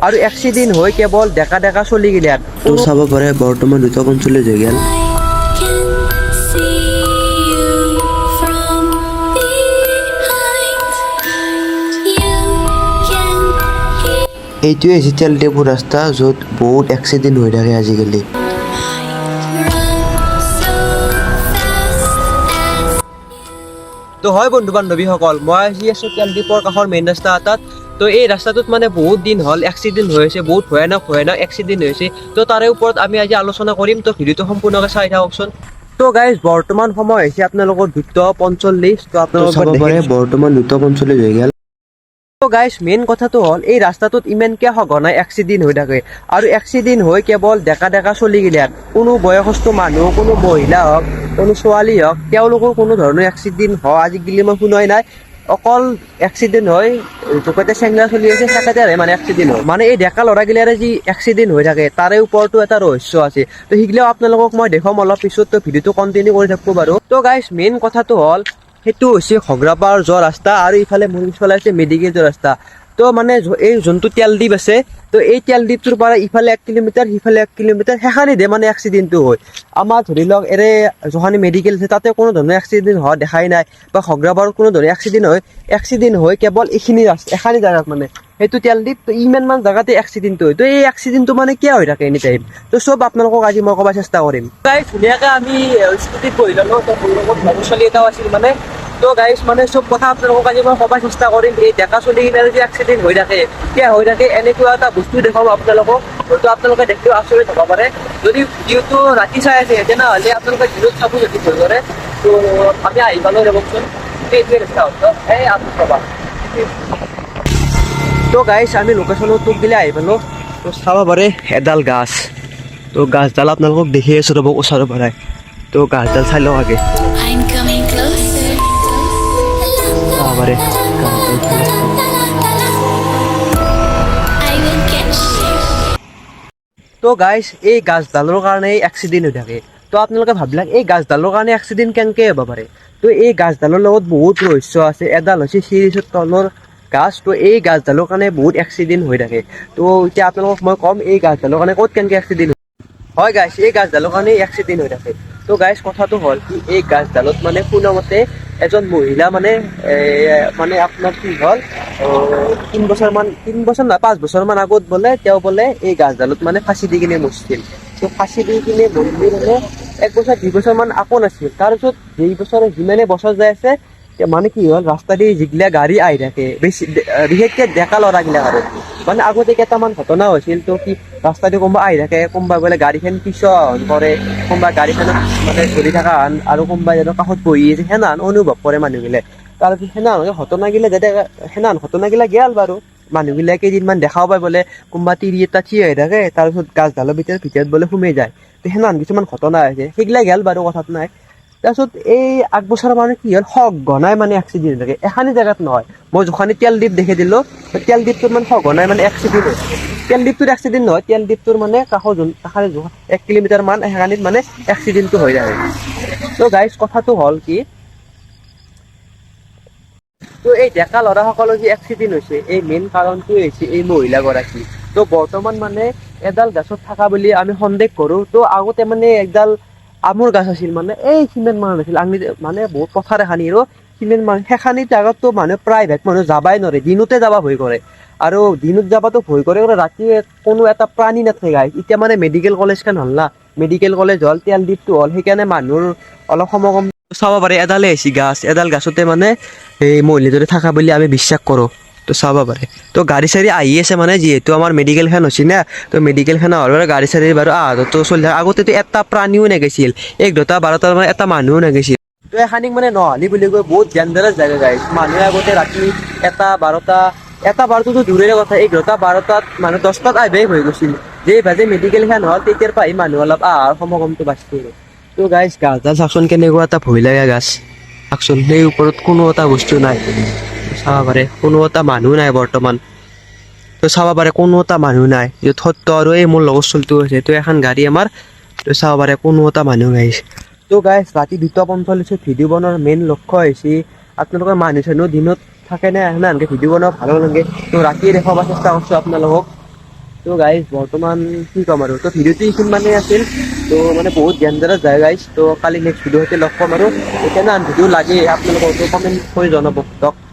আৰু এক্সিডেণ্ট হৈ কেৱল ডেকা ডেকা চলি গেলে তো চাব পাৰে বৰ্তমান দুটা পঞ্চল্লিছ হৈ গ'ল। এইটোৱে হৈছে তেলডিপু ৰাস্তা, য'ত বহুত এক্সিডেণ্ট হৈ থাকে আজিকালি। তো হয় বন্ধু বান্ধৱীসকল, মই আহি আছোঁ তেলডিপৰ কাষৰ মেইন ৰাস্তা এটাত। তো এই ৰাস্তাটোত মানে বহুত দিন হ'ল এক্সিডেণ্ট হৈ আছে, বহুত ভয়ানক এক্সিডেণ্ট হৈছে। তো তাৰে ওপৰত আমি আজি আলোচনা কৰিম, তো ভিডিঅ'টো সম্পূৰ্ণকৈ চাই থাককচোন। তো গাইজ বৰ্তমান সময় হৈছে আপোনালোকৰ 2:45। তো তো আপোনালোকৰ চাব পাৰে বৰ্তমান 2:45 হৈ গ'ল। তো গাইজ মেইন কথাটো হ'ল এই ৰাস্তাটোত ইমানকৈ সঘনাই এক্সিডেণ্ট হৈ থাকে, আৰু এক্সিডেণ্ট হৈ কেৱল ডেকা ডেকা চলি গেলে কোনো বয়সস্থ মানুহ, কোনো মহিলা হওক, কোনো ছোৱালী হওক, তেওঁলোকৰ কোনো ধৰণৰ এক্সিডেণ্ট হোৱা আজিকালি মই শুনাই নাই। অকল এক্সিডেণ্ট হয় য'তে চেংৰা চলি আছে সেকেটাৰে মানে এক্সিডেণ্ট হয়। মানে এই ডেকা ল'ৰাগিলাৰে যি এক্সিডেণ্ট হৈ থাকে তাৰে ওপৰতো এটা ৰহস্য আছে। তো সেইগিলাও আপোনালোকক মই দেখুৱাম অলপ পিছত, তো ভিডিঅ'টো কণ্টিনিউ কৰি থাকিব বাৰু। তো গাইজ মেইন কথাটো হ'ল সেইটো হৈছে ঘগ্ৰাপাৰ যোৱা ৰাস্তা, আৰু ইফালে মোৰ পিছফালে আছে মেডিকেল যোৱা ৰাস্তা। তো মানে এই যোনটো তেলডিপ আছে, তো এই তেলডিপটোৰ পৰা ইফালে 1 কিলোমিটাৰ সিফালে 1 কিলোমিটাৰ, সেইখানিতে মানে এক্সিডেণ্টটো হয়। আমাৰ ধৰি লওক এৰে যোনখানি মেডিকেল আছে তাতে কোনো ধৰণৰ এক্সিডেণ্ট হোৱা দেখাই নাই, বা ঘগ্ৰাপাৰত কোনো ধৰণৰ এক্সিডেণ্ট হয় কেৱল এইখিনি এখানি জাগাত মানে সেইটো তেলডিপ। তো ইমানমান জাগাতে এক্সিডেণ্ট হয়। তো এই এক্সিডেণ্টটো মানে কিয় হৈ থাকে এনি টাইম, তো চব আপোনালোকক আজি মই ক'ব চেষ্টা কৰিম। গাইজ ধুনীয়াকৈ আমি স্কুটিত বহি ল'লোঁ, তো মোৰ লগত লগৰ ছোৱালী এটাও আছিল মানে। তো গাইজ মানে চব কথা আপোনালোকক আজি মই ক'ব চেষ্টা কৰিম। এই ডেকা চলিকেইটাৰ যে এক্সিডেণ্ট হৈ থাকে, কিয় হৈ থাকে, এনেকুৱা এটা বস্তু দেখাম আপোনালোকক। তো আপোনালোকে দেখিও আচৰিত হ'ব পাৰে। যদি ভিডিঅ'টো ৰাতি চাই আছে তেনেহ'লে আপোনালোকে দিনত চাব যদি ভয় কৰে। তো আমি আহি পালোঁ যাবচোন, সেইটোৱে ৰাস্তা হ'ল। তো এই আপুনি চাবা। তো গাইজ আমি লোকেশ্যনত গ'লে আহি পালোঁ। তো চাব পাৰে এডাল গাছ, তো গাছডাল আপোনালোকক দেখি আছোঁ ৰ'ব ওচৰৰ পৰাই। তো গাছডাল চাই লওঁ আগে। I'm coming closer. চাব পাৰে I will catch you. তো গাইজ এই গাছডালৰ কাৰণে এক্সিডেণ্ট হৈ থাকে। তো আপোনালোকে ভাবিলাক এই গাছডালৰ কাৰণে এক্সিডেণ্ট কেনেকৈ হ'ব পাৰে। তো এই গাছডালৰ লগত বহুত ৰহস্য আছে। এডাল হৈছে চিৰিজৰ তলৰ গাছ, তো এই গাছডালৰ কাৰণে বহুত এক্সিডেণ্ট হৈ থাকে। তো এতিয়া আপোনালোকক মই ক'ম এই গাছডালৰ কাৰণে ক'ত কেনেকৈ এক্সিডেণ্ট হয়। গাইজ এই গাছডালৰ কাৰণে এক্সিডেণ্ট হৈ থাকে। তো গাইজ কথাটো হ'ল কি, এই গাছডালত মানে শুনামতে এজন মহিলা মানে মানে আপোনাৰ কি হ'ল 3 বছৰ নহয় 5 বছৰমান আগত বোলে তেওঁ বোলে এই গাছডালত মানে ফাঁচি দি কিনে মৰিছিল। তো ফাঁচি দি কিনে মৰিলে মানে 1 বছৰ 2 বছৰমান আকৌ নাছিল। তাৰপিছত যেই বছৰ যিমানে বছৰ যাই আছে মানে কি হ'ল, ৰাস্তা দি যিগিলা গাড়ী আহি থাকে বিশেষকৈ ডেকা ল'ৰাগিলাক, আৰু মানে আগতে কেইটামান ঘটনা হৈছিল। তো কি ৰাস্তা দি কোনোবা আহি থাকে, কোনোবা বোলে গাড়ীখন পিছন কৰে, কোনোবা গাড়ীখনত মানে ধৰি থকা আৰু কোনোবা যেন কাষত বহি আছে, সেনাহান অনুভৱ কৰে মানুহগিলে। তাৰপিছত সেনাহান ঘটনাগিলা সেনাহান ঘটনাগিলা গেল বাৰু। মানুহগিলাক কেইদিনমান দেখাও পায় বোলে কোনোবা তিৰি এটা থিয় হৈ থাকে, তাৰপিছত গাছডালৰ ভিতৰত বোলে সোমাই যায়। তো সেনাহান কিছুমান ঘটনা হৈছে, সেইগিলা গেল বাৰু, কথাত নাই। তাৰপিছত এই 8 বছৰ মানে কি হ'ল, সঘনাই মানে এক্সিডেণ্ট হৈ থাকে। এখানি জেগাত নহয়, মই জোখানি তেলডিপ দেখি দিলোঁ, তেলডিপটোত মানে সঘনাই মানে এক্সিডেণ্ট হয়। তেলডিপটোত এক্সিডেণ্ট নহয়, তেলডিপটোৰ মানে কাষৰ 1 কিলোমিটাৰ মান সেইখানিত মানে এক্সিডেণ্টটো হৈ যায়। তো গাইজ কথাটো হ'ল কি, তো এই ডেকা ল'ৰাসকলৰ যি এক্সিডেণ্ট হৈছে এই মেইন কাৰণটো হৈছে এই মহিলাগৰাকী। তো বৰ্তমান মানে এডাল গাছত থকা বুলি আমি সন্দেহ কৰোঁ। তো আগতে মানে একডাল আমৰ গাছ আছিল, মানে এই সিমান মান আছিল, আমি মানে বহুত পথাৰ এখানি আৰু সিমান মান সেইখানি জাগাততো মানুহ প্ৰায়ভাগ মানুহ যাবাই নোৱাৰে, দিনতে যাব ভয় কৰে। আৰু দিনত যাবাতো ভয় কৰে, ৰাতি কোনো এটা প্ৰাণী নাথাকে গাইজ। এতিয়া মানে মেডিকেল কলেজখন হ'ল না, মেডিকেল কলেজ হ'ল, তেলডিপটো হ'ল, সেইকাৰণে মানুহৰ অলপ সমাগম চাব পাৰে। এডালে হৈছে গাছ, এডাল গাছতে মানে এই মহিলাজনী থকা বুলি আমি বিশ্বাস কৰোঁ। তো চাব পাৰে। তো গাড়ী চাড়ী আহি আছে, মানে যিহেতু আমাৰ মেডিকেলখন হৈছে না, তো মেডিকেলখন হোৱাৰ বাবে গাড়ী চাড়ী বাৰু আহাতো চলি থাকে। আগতেতো এটা প্ৰাণীও নাগিছিল, 1-2টা 12টাৰ মানে এটা মানুহও নাগিছিল। তো এখানিক মানে নহালি বুলি কয়, বহুত ডেঞ্জাৰাছ জেগা গাইজ। মানুহে আগতে ৰাতি 1-12টোতো দূৰৰে কথা, 1-2টা 12টাত মানে 10টাত আহিবই হৈ গৈছিল। যেই ভাজে মেডিকেলখন হ'ল তেতিয়াৰ পৰাই মানুহ অলপ আহাৰ সমাগমটো বাঢ়িছিল। তো গাইজ গাছডাল চাওকচোন, কেনেকুৱা এটা ভয় লগা গাছ চাওকচোন। সেই ওপৰত কোনো এটা বস্তু নাই, চাব পাৰে কোনো এটা মানুহ নাই বৰ্তমান। তো চাব পাৰে কোনো এটা মানুহ নাই, য'ত সত্য আৰু এই মোৰ লগৰ চলটো আছে। তো এখন গাড়ী আমাৰ, তো চাব পাৰে কোনো এটা মানুহ গাইছে। তো গাইজ ৰাতি 2:45 ভিডিঅ' বনোৱাৰ মেইন লক্ষ্য হৈছে আপোনালোকৰ মানুহ চানুহ দিনত থাকে নে সেনেকৈ ভিডিঅ' বনাব ভালো লাগে। তো ৰাতিয়ে দেখুৱাব চেষ্টা কৰিছোঁ আপোনালোকক। তো গাইজ বৰ্তমান কি ক'ম আৰু তো ভিডিঅ'টো এইখিনি মানে আছিল তো মানে বহুত ডেঞ্জাৰাছ যায় গাইজ তো কালি নেক্সট ভিডিঅ'তে লগ পাম আৰু সেইকাৰণে আন ভিডিঅ' লাগে আপোনালোকক কমেণ্ট কৰি জনাব দিয়ক